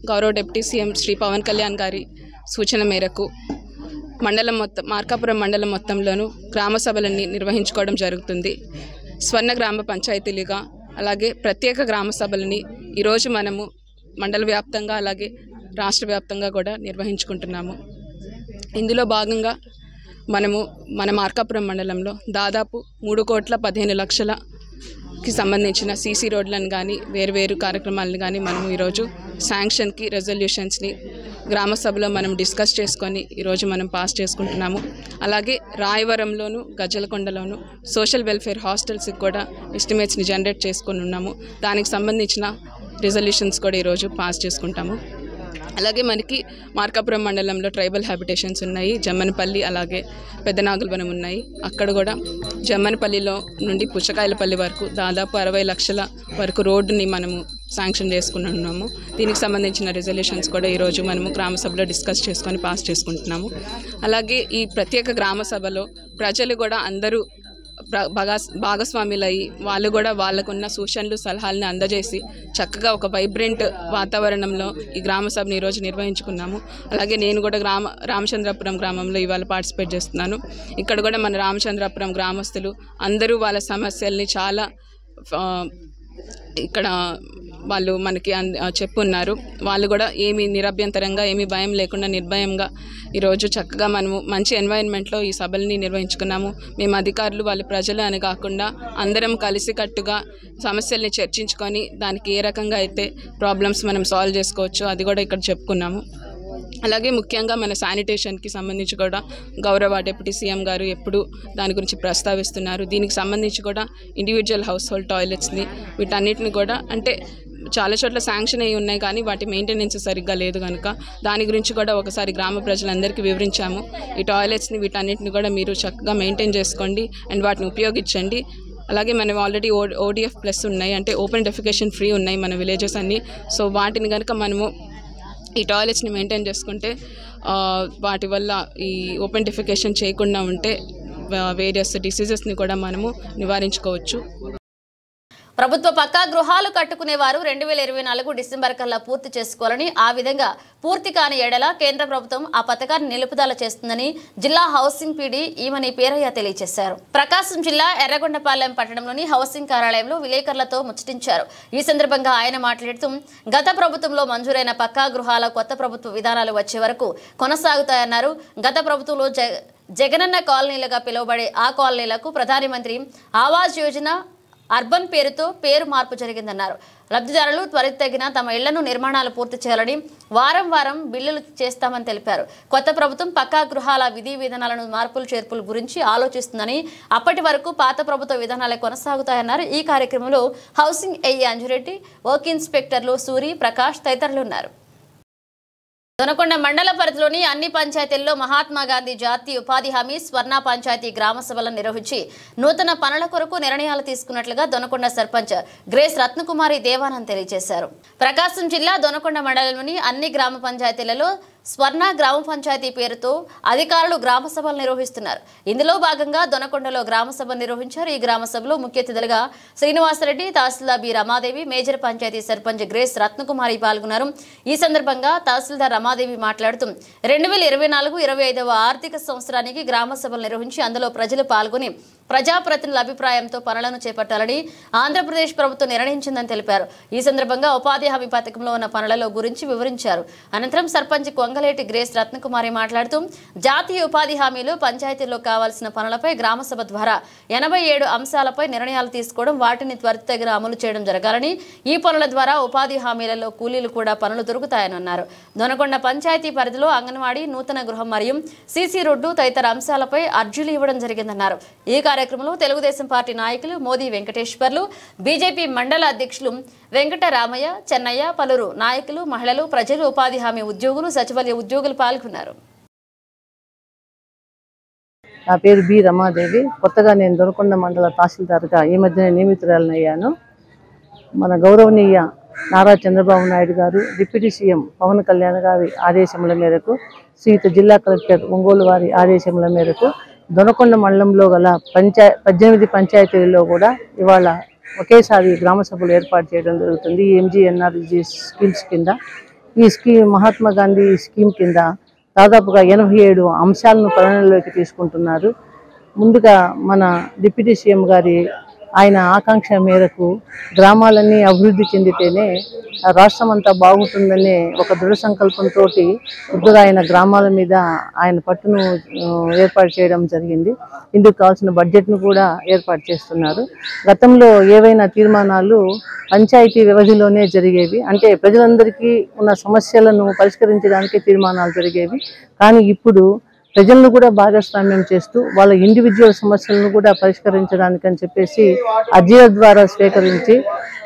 గౌరవ డిప్యూటీ సీఎం శ్రీ పవన్ కళ్యాణ్ గారి సూచన మేరకు మార్కాపురం మండలం మొత్తంలోనూ గ్రామ సభలన్నీ నిర్వహించుకోవడం జరుగుతుంది. స్వర్ణ గ్రామ పంచాయతీలుగా అలాగే ప్రత్యేక గ్రామ సభలని ఈరోజు మనము మండల వ్యాప్తంగా అలాగే రాష్ట్ర వ్యాప్తంగా కూడా నిర్వహించుకుంటున్నాము. ఇందులో భాగంగా మన మార్కాపురం మండలంలో దాదాపు 3,15,00,000కి సంబంధించిన సీసీ రోడ్లను కానీ వేరువేరు కార్యక్రమాలను కానీ మనం ఈరోజు శాంక్షన్కి, రెజల్యూషన్స్ని గ్రామ సభలో మనం డిస్కస్ చేసుకొని ఈరోజు మనం పాస్ చేసుకుంటున్నాము. అలాగే రాయవరంలోను, గజ్జలకొండలోను సోషల్ వెల్ఫేర్ హాస్టల్స్కి కూడా ఎస్టిమేట్స్ని జనరేట్ చేసుకొని ఉన్నాము. దానికి సంబంధించిన రిజల్యూషన్స్ కూడా ఈరోజు పాస్ చేసుకుంటాము. అలాగే మనకి మార్కాపురం మండలంలో ట్రైబల్ హ్యాబిటేషన్స్ ఉన్నాయి. జమ్మనపల్లి అలాగే పెద్దనాగులవనం ఉన్నాయి. అక్కడ కూడా జమ్మనపల్లిలో నుండి పుచ్చకాయలపల్లి వరకు దాదాపు 60 లక్షల వరకు రోడ్డుని మనము శాంక్షన్ చేసుకున్నాము. దీనికి సంబంధించిన రిజల్యూషన్స్ కూడా ఈరోజు మనము గ్రామ సభలో డిస్కస్ చేసుకొని పాస్ చేసుకుంటున్నాము. అలాగే ఈ ప్రత్యేక గ్రామ సభలో ప్రజలు కూడా అందరూ భాగస్వాములయ్యి వాళ్ళు కూడా వాళ్ళకున్న సూచనలు, సలహాలను అందజేసి చక్కగా ఒక వైబ్రెంట్ వాతావరణంలో ఈ గ్రామ సభను ఈరోజు నిర్వహించుకున్నాము. అలాగే నేను కూడా రామచంద్రాపురం గ్రామంలో ఇవాళ పార్టిసిపేట్ చేస్తున్నాను. ఇక్కడ కూడా మన రామచంద్రాపురం గ్రామస్తులు అందరూ వాళ్ళ సమస్యల్ని చాలా ఇక్కడ వాళ్ళు మనకి చెప్పున్నారు. వాళ్ళు కూడా ఏమీ నిరభ్యంతరంగా, ఏమీ భయం లేకుండా నిర్భయంగా ఈరోజు చక్కగా మనము మంచి ఎన్వైరన్మెంట్లో ఈ సభల్ని నిర్వహించుకున్నాము. మేము అధికారులు, వాళ్ళు ప్రజలు అని కాకుండా అందరం కలిసికట్టుగా సమస్యల్ని చర్చించుకొని దానికి ఏ రకంగా అయితే ప్రాబ్లమ్స్ మనం సాల్వ్ చేసుకోవచ్చు అది కూడా ఇక్కడ చెప్పుకున్నాము. అలాగే ముఖ్యంగా మన శానిటేషన్కి సంబంధించి కూడా గౌరవ డిప్యూటీ సీఎం గారు ఎప్పుడు దాని గురించి ప్రస్తావిస్తున్నారు. దీనికి సంబంధించి కూడా ఇండివిజువల్ హౌస్ హోల్డ్ టాయిలెట్స్ని వీటన్నిటిని కూడా అంటే చాలా చోట్ల శాంక్షన్ అయ్యి ఉన్నాయి కానీ వాటి మెయింటెనెన్స్ సరిగ్గా లేదు కనుక దాని గురించి కూడా ఒకసారి గ్రామ ప్రజలందరికీ వివరించాము. ఈ టాయిలెట్స్ని వీటన్నిటిని కూడా మీరు చక్కగా మెయింటైన్ చేసుకోండి అండ్ వాటిని ఉపయోగించండి. అలాగే మనం ఆల్రెడీ ODF ప్లస్ ఉన్నాయి, అంటే ఓపెన్ డెఫికేషన్ ఫ్రీ ఉన్నాయి మన విలేజెస్ అన్నీ. సో వాటిని కనుక మనము ఈ టాయిలెట్స్ని మెయింటైన్ చేసుకుంటే వాటి వల్ల ఈ ఓపెన్ డెఫికేషన్ చేయకుండా ఉంటే వేరియస్ డిసీజెస్ని కూడా మనము నివారించుకోవచ్చు. ప్రభుత్వ పక్కా గృహాలు కట్టుకునేవారు 2024 డిసెంబర్ కల్లా పూర్తి చేసుకోవాలని, ఆ విధంగా పూర్తి కాని ఎడల కేంద్ర ప్రభుత్వం ఆ పథకాన్ని నిలుపుదల చేస్తుందని జిల్లా హౌసింగ్ పీడీ ఈమని పేరయ్య తెలియజేశారు. ప్రకాశం జిల్లా ఎర్రగొండపాలెం పట్టణంలోని హౌసింగ్ కార్యాలయంలో విలేకరులతో ముచ్చటించారు. ఈ సందర్భంగా ఆయన మాట్లాడుతూ గత ప్రభుత్వంలో మంజూరైన పక్కా గృహాల కొత్త ప్రభుత్వ విధానాలు వచ్చే వరకు కొనసాగుతాయన్నారు. గత ప్రభుత్వంలో జగనన్న కాలనీలుగా పిలువబడే ఆ కాలనీలకు ప్రధానమంత్రి ఆవాస్ యోజన అర్బన్ పేరుతో పేరు మార్పు జరిగిందన్నారు. లబ్ధిదారులు త్వరితగిన తమ ఇళ్లను నిర్మాణాలు పూర్తి చేయాలని వారం వారం బిల్లులు చేస్తామని తెలిపారు. కొత్త ప్రభుత్వం పక్కా గృహాల విధి విధానాలను మార్పులు చేర్పుల గురించి ఆలోచిస్తుందని, అప్పటి వరకు పాత ప్రభుత్వ విధానాలే కొనసాగుతాయన్నారు. ఈ కార్యక్రమంలో హౌసింగ్ ఏఈ అంజురెడ్డి, వర్క్ ఇన్స్పెక్టర్లు సూరి, ప్రకాష్ తదితరులు ఉన్నారు. దొనకొండ మండల పరిధిలోని అన్ని పంచాయతీల్లో మహాత్మా గాంధీ జాతీయ ఉపాధి హామీ స్వర్ణ పంచాయతీ గ్రామ సభలను నిర్వహించి నూతన పనుల కొరకు నిర్ణయాలు తీసుకున్నట్లుగా దొనకొండ సర్పంచ్ గ్రేస్ రత్నకుమారి దేవానంద్ తెలియజేశారు. ప్రకాశం జిల్లా దొనకొండ మండలంలోని అన్ని గ్రామ పంచాయతీలలో స్వర్ణ గ్రామ పంచాయతీ పేరుతో అధికారులు గ్రామ సభలు నిర్వహిస్తున్నారు. ఇందులో భాగంగా దొనకొండలో గ్రామ సభ నిర్వహించారు. ఈ గ్రామ సభలో ముఖ్య అతిథులుగా Srinivasareddy, tahsildar B Ramadevi, major panchayat sarpanch Grace Ratnakumari పాల్గొన్నారు. ఈ సందర్భంగా తహసీల్దార్ రమాదేవి మాట్లాడుతూ 2024-25 ఆర్థిక సంవత్సరానికి గ్రామ సభలు నిర్వహించి అందులో ప్రజలు పాల్గొని ప్రజాప్రతినిధుల అభిప్రాయంతో పనులను చేపట్టాలని ఆంధ్రప్రదేశ్ ప్రభుత్వం నిర్ణయించిందని తెలిపారు. ఈ సందర్భంగా ఉపాధి హామీ పథకంలో ఉన్న పనుల గురించి వివరించారు. అనంతరం సర్పంచ్ కొంగలేటి గ్రేస్ రత్నకుమారి మాట్లాడుతూ జాతీయ ఉపాధి హామీలు పంచాయతీల్లో కావాల్సిన పనులపై గ్రామసభ ద్వారా 87 అంశాలపై నిర్ణయాలు తీసుకోవడం, వాటిని త్వరితగతిన అమలు చేయడం జరగాలని, ఈ పనుల ద్వారా ఉపాధి హామీలలో కూలీలు కూడా పనులు దొరుకుతాయని అన్నారు. దొనకొండ పంచాయతీ పరిధిలో అంగన్వాడీ, నూతన గృహం మరియు సీసీ రోడ్డు తదితర అంశాలపై అర్జీలు ఇవ్వడం జరిగిందన్నారు. ఈ కార్యక్రమంలో తెలుగుదేశం పార్టీ నాయకులు మోదీ వెంకటేశ్వర్లు, బీజేపీ మండల అధ్యక్షులు వెంకటరామయ్య, చెన్నయ్య, పలువురు నాయకులు, మహిళలు, ప్రజలు, ఉపాధి హామీ ఉద్యోగులు, సచివాలయ ఉద్యోగులు పాల్గొన్నారు. నా పేరు బి రమాదేవి. కొత్తగా నేను దొనకొండ మండల తహసీల్దార్గా ఈ మధ్యనే నియమితురాలనయ్యాను. మన గౌరవనీయ నారా చంద్రబాబు నాయుడు గారు, డిప్యూటీ సీఎం పవన్ కళ్యాణ్ గారి ఆదేశముల మేరకు, శ్రీయుత జిల్లా కలెక్టర్ ఒంగోలు వారి ఆదేశముల మేరకు దొనకొండ మండలంలో గల 18 పంచాయతీలలో కూడా ఇవాళ ఒకేసారి గ్రామ సభలు ఏర్పాటు చేయడం జరుగుతుంది. MGNRG స్కీమ్స్ కింద. ఈ స్కీమ్ మహాత్మా గాంధీ స్కీమ్ కింద దాదాపుగా 87 అంశాలను పరిగణలోకి తీసుకుంటున్నారు. ముందుగా మన డిప్యూటీ సీఎం గారి ఆయన ఆకాంక్ష మేరకు గ్రామాలన్నీ అభివృద్ధి చెందితేనే రాష్ట్రం అంతా బాగుంటుందనే ఒక దృఢ సంకల్పంతో ముందుగా ఆయన గ్రామాల మీద ఆయన పట్టును ఏర్పాటు చేయడం జరిగింది. ఇందుకు కావాల్సిన బడ్జెట్ను కూడా ఏర్పాటు చేస్తున్నారు. గతంలో ఏవైనా తీర్మానాలు పంచాయతీ వ్యవధిలోనే జరిగేవి, అంటే ప్రజలందరికీ ఉన్న సమస్యలను పరిష్కరించడానికి తీర్మానాలు జరిగేవి. కానీ ఇప్పుడు ప్రజలను కూడా భాగస్వామ్యం చేస్తూ వాళ్ళ ఇండివిజువల్ సమస్యలను కూడా పరిష్కరించడానికి అని చెప్పేసి అర్జీల ద్వారా స్వీకరించి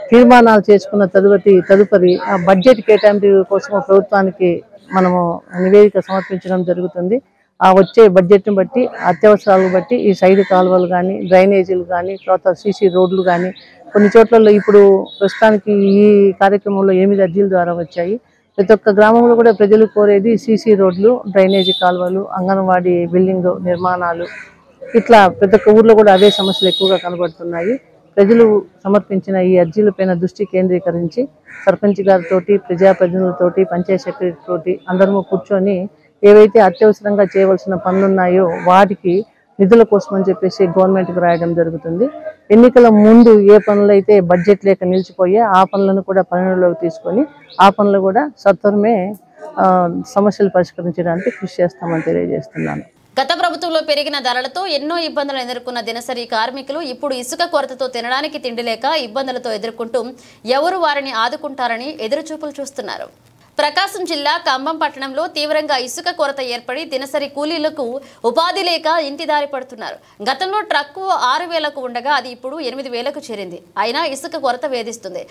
తీర్మానాలు చేసుకున్న తదుపరి బడ్జెట్ కేటాయింపు కోసం ప్రభుత్వానికి మనము నివేదిక సమర్పించడం జరుగుతుంది. ఆ వచ్చే బడ్జెట్ని బట్టి, అత్యవసరాలను బట్టి ఈ సైడ్ కాలువలు కానీ, డ్రైనేజీలు కానీ, తర్వాత సీసీ రోడ్లు కానీ కొన్ని చోట్లలో ఇప్పుడు ప్రస్తుతానికి ఈ కార్యక్రమంలో 8 అర్జీల ద్వారా వచ్చాయి. ప్రతి ఒక్క గ్రామంలో కూడా ప్రజలు కోరేది సీసీ రోడ్లు, డ్రైనేజీ కాలువలు, అంగన్వాడీ బిల్డింగ్ నిర్మాణాలు. ఇట్లా ప్రతి ఒక్క ఊర్లో కూడా అవే సమస్యలు ఎక్కువగా కనబడుతున్నాయి. ప్రజలు సమర్పించిన ఈ అర్జీలపైన దృష్టి కేంద్రీకరించి సర్పంచ్ గారితో, ప్రజాప్రతినిధులతోటి, పంచాయత్ సెక్రటరీతోటి అందరము కూర్చొని ఏవైతే అత్యవసరంగా చేయవలసిన పనులున్నాయో వాటికి నిధుల కోసం అని చెప్పేసి గవర్నమెంట్కి రాయడం జరుగుతుంది. ఎన్నికల ముందు ఏ పనులైతే బడ్జెట్ లేక నిలిచిపోయే ఆ పనులను కూడా పరిగణలోకి తీసుకొని ఆ పనులు కూడా సత్వరమే సమస్యలు పరిష్కరించడానికి కృషి చేస్తామని తెలియజేస్తున్నాను. గత ప్రభుత్వంలో పెరిగిన ధరలతో ఎన్నో ఇబ్బందులు ఎదుర్కొన్న దినసరి కార్మికులు ఇప్పుడు ఇసుక కొరతతో తినడానికి తిండి లేక ఇబ్బందులతో ఎదుర్కొంటూ ఎవరు వారిని ఆదుకుంటారని ఎదురుచూపులు చూస్తున్నారు. ప్రకాశం జిల్లా కంభం పట్టణంలో తీవ్రంగా ఇసుక కొరత ఏర్పడి దినసరి కూలీలకు ఉపాధి లేక ఇంటి దారి పడుతున్నారు. గతంలో ట్రక్కు 6,000కు ఉండగా అది ఇప్పుడు 8,000కు చేరింది. అయినా ఇసుక కొరత వేధిస్తుంది.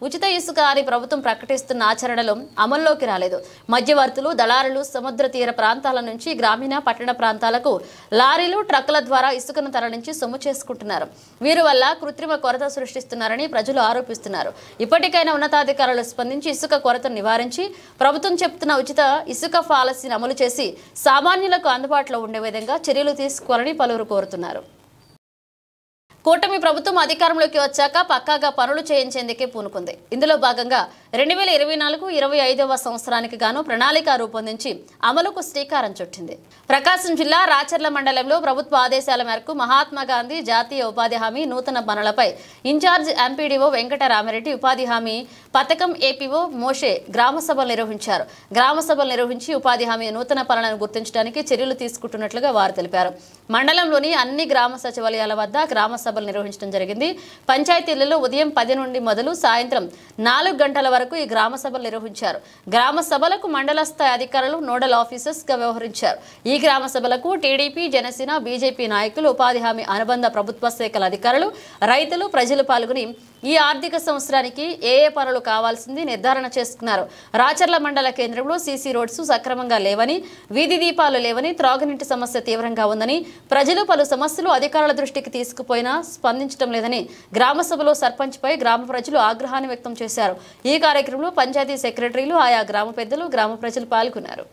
ఉచిత ఇసుక అని ప్రభుత్వం ప్రకటిస్తున్న ఆచరణలో అమల్లోకి రాలేదు. మధ్యవర్తులు, దళారులు సముద్ర తీర ప్రాంతాల నుంచి గ్రామీణ, పట్టణ ప్రాంతాలకు లారీలు, ట్రక్కుల ద్వారా ఇసుకను తరలించి సొమ్ము చేసుకుంటున్నారు. వీరి వల్ల కృత్రిమ కొరత సృష్టిస్తున్నారని ప్రజలు ఆరోపిస్తున్నారు. ఇప్పటికైనా ఉన్నతాధికారులు స్పందించి ఇసుక కొరతను నివారించి ప్రభుత్వం చెప్తున్న ఉచిత ఇసుక పాలసీని అమలు చేసి సామాన్యులకు అందుబాటులో ఉండే విధంగా చర్యలు తీసుకోవాలని పలువురు కోరుతున్నారు. కూటమి ప్రభుత్వం అధికారంలోకి వచ్చాక పక్కాగా పనులు చేయించేందుకే పూనుకుంది. ఇందులో భాగంగా 2024-25వ సంవత్సరానికి గాను ప్రణాళిక రూపొందించి అమలుకు శ్రీకారం చుట్టింది. ప్రకాశం జిల్లా రాచర్ల మండలంలో ప్రభుత్వ ఆదేశాల మేరకు మహాత్మా గాంధీ జాతీయ ఉపాధి హామీ నూతన పనులపై ఇన్ఛార్జ్ ఎంపీడీఓ వెంకటరామిరెడ్డి, ఉపాధి హామీ పథకం ఏపీఓ మోషే గ్రామ సభలు నిర్వహించారు. గ్రామ సభలు నిర్వహించి ఉపాధి హామీ నూతన పనులను గుర్తించడానికి చర్యలు తీసుకుంటున్నట్లుగా వారు తెలిపారు. మండలంలోని అన్ని గ్రామ సచివాలయాల వద్ద గ్రామ సభలు నిర్వహించడం జరిగింది. పంచాయతీలలో ఉదయం 10 నుండి మొదలు సాయంత్రం 4 గంటల వరకు ఈ గ్రామ సభలు నిర్వహించారు. గ్రామ సభలకు మండల స్థాయి అధికారులు నోడల్ ఆఫీసర్స్ గా వ్యవహరించారు. ఈ గ్రామ సభలకు టీడీపీ, జనసేన, బీజేపీ నాయకులు, ఉపాధి హామీ అనుబంధ ప్రభుత్వ శాఖల అధికారులు, రైతులు, ప్రజలు పాల్గొని ఈ ఆర్థిక సంవత్సరానికి ఏ పనులు కావాల్సింది నిర్ధారణ చేసుకున్నారు. రాచర్ల మండల కేంద్రంలో సీసీ రోడ్స్ సక్రమంగా లేవని, వీధి దీపాలు లేవని, త్రాగునీటి సమస్య తీవ్రంగా ఉందని, ప్రజలు పలు సమస్యలు అధికారుల దృష్టికి తీసుకుపోయినా స్పందించడం లేదని గ్రామ సభలో సర్పంచ్ పై గ్రామ ప్రజలు ఆగ్రహాన్ని వ్యక్తం చేశారు. ఈ కార్యక్రమంలో పంచాయతీ సెక్రటరీలు, ఆయా గ్రామ పెద్దలు, గ్రామ ప్రజలు పాల్గొన్నారు.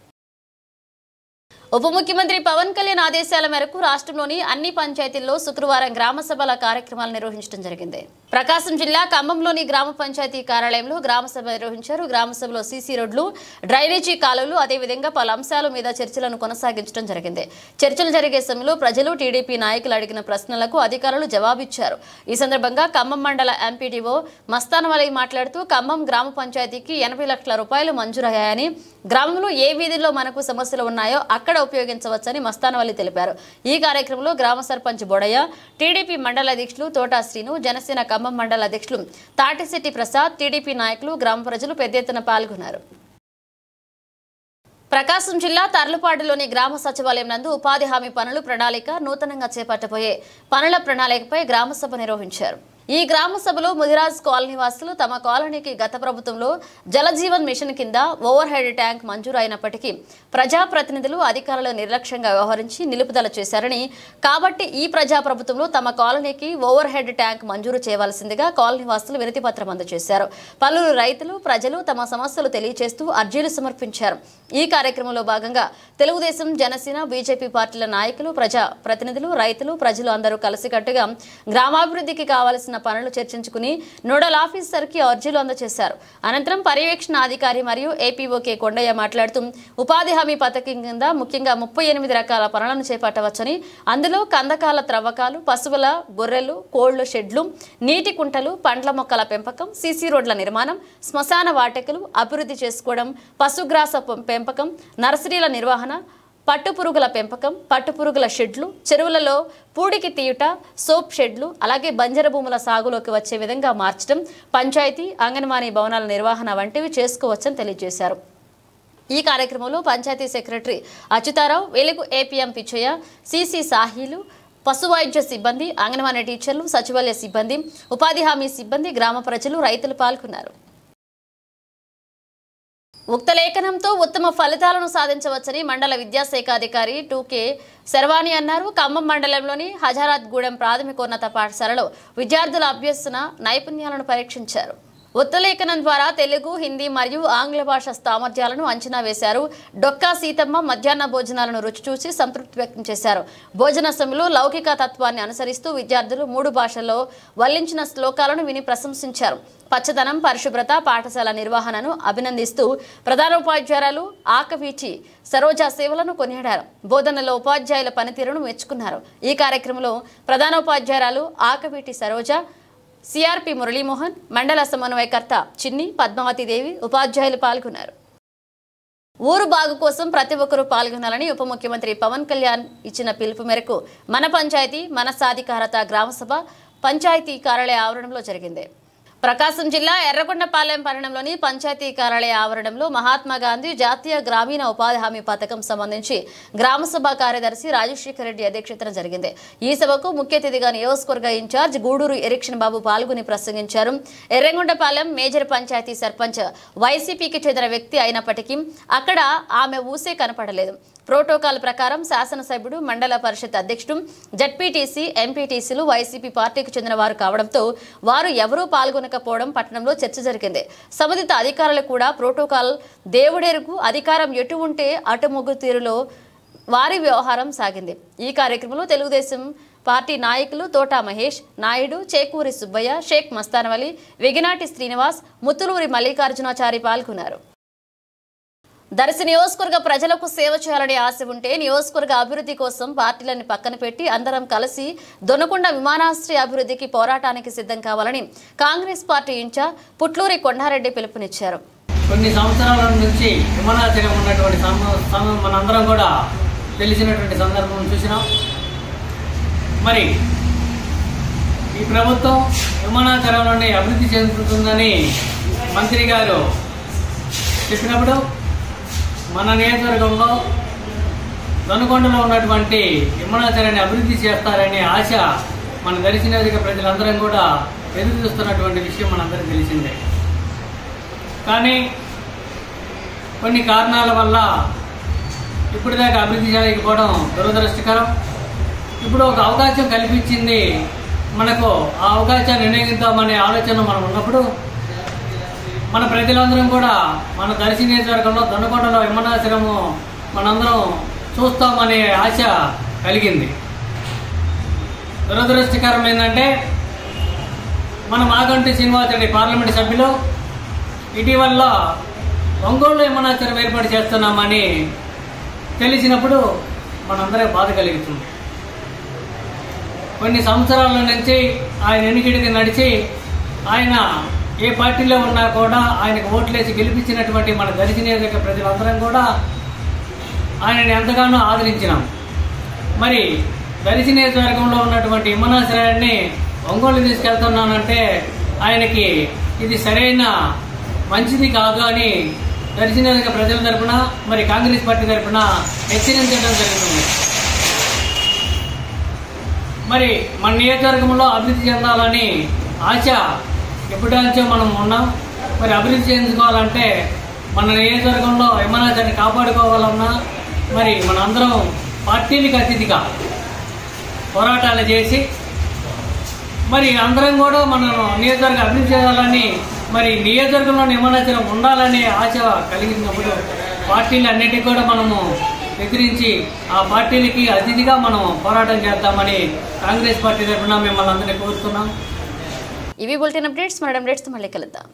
ఉప ముఖ్యమంత్రి పవన్ కళ్యాణ్ ఆదేశాల మేరకు రాష్ట్రంలోని అన్ని పంచాయతీల్లో శుక్రవారం గ్రామ సభల కార్యక్రమాలు నిర్వహించడం జరిగింది. ప్రకాశం జిల్లా ఖమ్మంలోని గ్రామ పంచాయతీ కార్యాలయంలో గ్రామ సభ నిర్వహించారు. గ్రామ సభలో సీసీ రోడ్లు, డ్రైనేజీ కాలువలు, అదేవిధంగా పలు అంశాల మీద చర్చలను కొనసాగించడం జరిగింది. చర్చలు జరిగే సమయంలో ప్రజలు, టీడీపీ నాయకులు అడిగిన ప్రశ్నలకు అధికారులు జవాబిచ్చారు. ఈ సందర్భంగా ఖమ్మం మండల ఎంపీడీఓ మస్తానవలి మాట్లాడుతూ ఖమ్మం గ్రామ పంచాయతీకి 80 లక్షల రూపాయలు మంజూరయ్యాయని, గ్రామంలో ఏ వీధిలో మనకు సమస్యలు ఉన్నాయో అక్కడ ఉపయోగించవచ్చని మస్తానవలి తెలిపారు. ఈ కార్యక్రమంలో గ్రామ సర్పంచ్ బొడయ్య, టీడీపీ మండల అధ్యక్షులు తోటా శ్రీను, జనసేన ఖమ్మం మండల అధ్యక్షులు తాటిశెట్టి ప్రసాద్, టీడీపీ నాయకులు, గ్రామ ప్రజలు పెద్ద ఎత్తున పాల్గొన్నారు. ప్రకాశం జిల్లా తర్లుపాడులోని గ్రామ సచివాలయం నందు ఉపాధి హామీ పనులు ప్రణాళిక, నూతనంగా చేపట్టబోయే పనుల ప్రణాళికపై గ్రామ సభ నిర్వహించారు. ఈ గ్రామ సభలో ముదిరాజ్ కాలనీ వాసులు తమ కాలనీకి గత ప్రభుత్వంలో జలజీవన్ మిషన్ కింద ఓవర్ హెడ్ ట్యాంక్ మంజూరు అయినప్పటికీ ప్రజాప్రతినిధులు, అధికారులు నిర్లక్ష్యంగా వ్యవహరించి నిలుపుదల చేశారని, కాబట్టి ఈ ప్రజాప్రభుత్వంలో తమ కాలనీకి ఓవర్ హెడ్ ట్యాంక్ మంజూరు చేయవలసిందిగా కాలనీ వాసులు వినతి పత్రం అందజేశారు. పలువురు రైతులు, ప్రజలు తమ సమస్యలు తెలియజేస్తూ అర్జీలు సమర్పించారు. ఈ కార్యక్రమంలో భాగంగా తెలుగుదేశం, జనసేన, బీజేపీ పార్టీల నాయకులు, ప్రజా ప్రతినిధులు, రైతులు, ప్రజలు అందరూ కలిసికట్టుగా గ్రామాభివృద్ధికి కావాల్సిన పనులు చర్చించుకుని నోడల్ ఆఫీసర్ కి అర్జీలు అందజేశారు. అనంతరం పర్యవేక్షణ అధికారి మరియు ఏపీఓకే కొండయ్య మాట్లాడుతూ ఉపాధి హామీ పథకం కింద ముఖ్యంగా 38 రకాల పనులను చేపట్టవచ్చని, అందులో కందకాల త్రవ్వకాలు, పశువుల, గొర్రెలు, కోళ్లు షెడ్లు, నీటి కుంటలు, పండ్ల మొక్కల పెంపకం, సీసీ రోడ్ల నిర్మాణం, శ్మశాన వాటికలు అభివృద్ధి చేసుకోవడం, పశుగ్రాస పెంపకం, నర్సరీల నిర్వహణ, పట్టుపురుగుల పెంపకం, పట్టుపురుగుల షెడ్లు, చెరువులలో పూడికి తీయుట, సోప్ షెడ్లు, అలాగే బంజర భూముల సాగులోకి వచ్చే విధంగా మార్చడం, పంచాయతీ, అంగన్వాడీ భవనాల నిర్వహణ వంటివి చేసుకోవచ్చని తెలియజేశారు. ఈ కార్యక్రమంలో పంచాయతీ సెక్రటరీ అచ్యుతారావు, వెలుగు ఏపీఎం పిచ్చయ్య, సిసి సాహీలు, పశు వైద్య సిబ్బంది, అంగన్వాడీ టీచర్లు, సచివాలయ సిబ్బంది, ఉపాధి హామీ సిబ్బంది, గ్రామ ప్రజలు, రైతులు పాల్గొన్నారు. ఉక్త లేఖనంతో ఉత్తమ ఫలితాలను సాధించవచ్చని మండల విద్యాశాఖ అధికారి 2K శర్వాణి అన్నారు. ఖమ్మం మండలంలోని హజారత్గూడెం ప్రాథమికోన్నత పాఠశాలలో విద్యార్థుల అభ్యసన నైపుణ్యాలను పరీక్షించారు. ఉత్తలేఖనం ద్వారా తెలుగు, హిందీ మరియు ఆంగ్ల భాష సామర్థ్యాలను అంచనా వేశారు. డొక్కా సీతమ్మ మధ్యాహ్న భోజనాలను రుచి చూసి సంతృప్తి వ్యక్తం చేశారు. భోజన సమయంలో లౌకిక తత్వాన్ని అనుసరిస్తూ విద్యార్థులు 3 భాషల్లో వల్లించిన శ్లోకాలను విని ప్రశంసించారు. పచ్చదనం, పరిశుభ్రత, పాఠశాల నిర్వహణను అభినందిస్తూ ప్రధానోపాధ్యాయురాలు ఆకవీచి సరోజా సేవలను కొనియాడారు. బోధనలో ఉపాధ్యాయుల పనితీరును మెచ్చుకున్నారు. ఈ కార్యక్రమంలో ప్రధానోపాధ్యాయురాలు ఆకవీటి సరోజ, సిఆర్పి మురళీమోహన్, మండల సమన్వయకర్త చిన్ని పద్మావతిదేవి, ఉపాధ్యాయులు పాల్గొన్నారు. ఊరు బాగు కోసం ప్రతి ఒక్కరూ పాల్గొనాలని ఉప ముఖ్యమంత్రి పవన్ కళ్యాణ్ ఇచ్చిన పిలుపు మేరకు మన పంచాయతీ, మన సాధికారత గ్రామసభ పంచాయతీ కార్యాలయ ఆవరణంలో జరిగింది. ప్రకాశం జిల్లా ఎర్రగొండపాలెం పట్టణంలోని పంచాయతీ కార్యాలయ ఆవరణంలో మహాత్మా గాంధీ జాతీయ గ్రామీణ ఉపాధి హామీ పథకం సంబంధించి గ్రామసభ కార్యదర్శి రాజశేఖర రెడ్డి అధ్యక్షతన జరిగింది. ఈ సభకు ముఖ్య అతిథిగా నియోజకవర్గ ఇన్ఛార్జ్ గూడూరు ఎరిక్షన్ బాబు పాల్గొని ప్రసంగించారు. ఎర్రగొండపాలెం మేజర్ పంచాయతీ సర్పంచ్ వైసీపీకి చెందిన వ్యక్తి అయినప్పటికీ అక్కడ ఆమె ఊసే కనపడలేదు. ప్రోటోకాల్ ప్రకారం శాసనసభ్యుడు, మండల పరిషత్ అధ్యక్షుడు, జడ్పీటీసీ, ఎంపీటీసీలు వైసీపీ పార్టీకి చెందిన వారు కావడంతో వారు ఎవరూ పాల్గొనకపోవడం పట్టణంలో చర్చ జరిగింది. సంబంధిత అధికారులు కూడా ప్రోటోకాల్ దేవుడెరుగు, అధికారం ఎటు ఉంటే అటు ముగ్గు తీరులో వారి వ్యవహారం సాగింది. ఈ కార్యక్రమంలో తెలుగుదేశం పార్టీ నాయకులు తోటా మహేష్, నాయుడు, చేకూరి సుబ్బయ్య, షేక్ మస్తానవలి, వెగినాటి శ్రీనివాస్, ముత్తులూరి మల్లికార్జునాచారి పాల్గొన్నారు. దర్శి నియోజకవర్గ ప్రజలకు సేవ చేయాలనే ఆశ ఉంటే నియోజకవర్గ అభివృద్ధి కోసం పార్టీలను పక్కన పెట్టి అందరం కలిసి దొనకొండ విమానాశ్రయ అభివృద్ధికి పోరాటానికి సిద్ధం కావాలని కాంగ్రెస్ పార్టీ ఇన్ఛార్జ్ పుట్లూరి కొండారెడ్డి పిలుపునిచ్చారు. కొన్ని సంవత్సరాల నుంచి విమానాశ్రయం ఉన్నటువంటి మనందరం కూడా తెలిసినటువంటి సందర్భం చూసినాం. మరి ఈ ప్రభుత్వం విమానాశ్రయంలోనే అభివృద్ధి చెందుతుందని మంత్రి గారు చెప్పినప్పుడు మన నియోజకవర్గంలో దొనకొండలో ఉన్నటువంటి విమానాశ్రయాన్ని అభివృద్ధి చేస్తారనే ఆశ మన దర్శి నియోజక ప్రజలందరం కూడా ఎదురు చూస్తున్నటువంటి విషయం మనందరికీ తెలిసిందే. కానీ కొన్ని కారణాల వల్ల ఇప్పటిదాకా అభివృద్ధి చేయకపోవడం దురదృష్టకరం. ఇప్పుడు ఒక అవకాశం కల్పించింది మనకు, ఆ అవకాశాన్ని వినియోగిద్దామనే ఆలోచన మనం ఉన్నప్పుడు మన ప్రజలందరం కూడా మన దర్శి నియోజకవర్గంలో దొనకొండలో విమానాశ్రయము మనందరం చూస్తామనే ఆశ కలిగింది. దురదృష్టకరం ఏంటంటే మన మాగంటి శ్రీనివాసరెడ్డి పార్లమెంట్ సభ్యులు ఇటీవల ఒంగోలు విమానాశ్రయం ఏర్పాటు చేస్తున్నామని తెలిసినప్పుడు మనందరికీ బాధ కలుగుతుంది. కొన్ని సంవత్సరాల నుంచి ఆయన ఎన్నికడికి నడిచి ఆయన ఏ పార్టీలో ఉన్నా కూడా ఆయనకు ఓట్లేసి గెలిపించినటువంటి మన దర్శి నియోజక ప్రజలందరం కూడా ఆయనని ఎంతగానో ఆదరించినాం. మరి దర్శి నియోజకవర్గంలో ఉన్నటువంటి విమానాశ్రయాన్ని ఒంగోలు తీసుకెళ్తున్నానంటే ఆయనకి ఇది సరైన మంచిది కాదు అని దర్శి నియోజక ప్రజల తరఫున మరి కాంగ్రెస్ పార్టీ తరఫున హెచ్చరించడం జరుగుతుంది. మరి మన నియోజకవర్గంలో అభివృద్ధి చెందాలని ఆశ ఎప్పుడంచో మనం ఉన్నాం. మరి అభివృద్ధి చెందుకోవాలంటే మన నియోజకవర్గంలో విమానాశ్రయాన్ని కాపాడుకోవాలన్నా మరి మనందరం పార్టీలకు అతీతంగా పోరాటాలు చేసి మరి అందరం కూడా మన నియోజకవర్గం అభివృద్ధి చేయాలని మరి నియోజకవర్గంలో విమానాశ్రయం ఉండాలనే ఆశ కలిగినప్పుడు పార్టీలు అన్నిటికీ కూడా మనము ఎదిరించి ఆ పార్టీలకి అతిథిగా మనం పోరాటం చేద్దామని కాంగ్రెస్ పార్టీ తరఫున మిమ్మల్ని అందరినీ కోరుతున్నాం. ఇవి బులెటిన్ అప్డేట్స్. మరో అప్డేట్స్తో మళ్ళీ కలుద్దాం.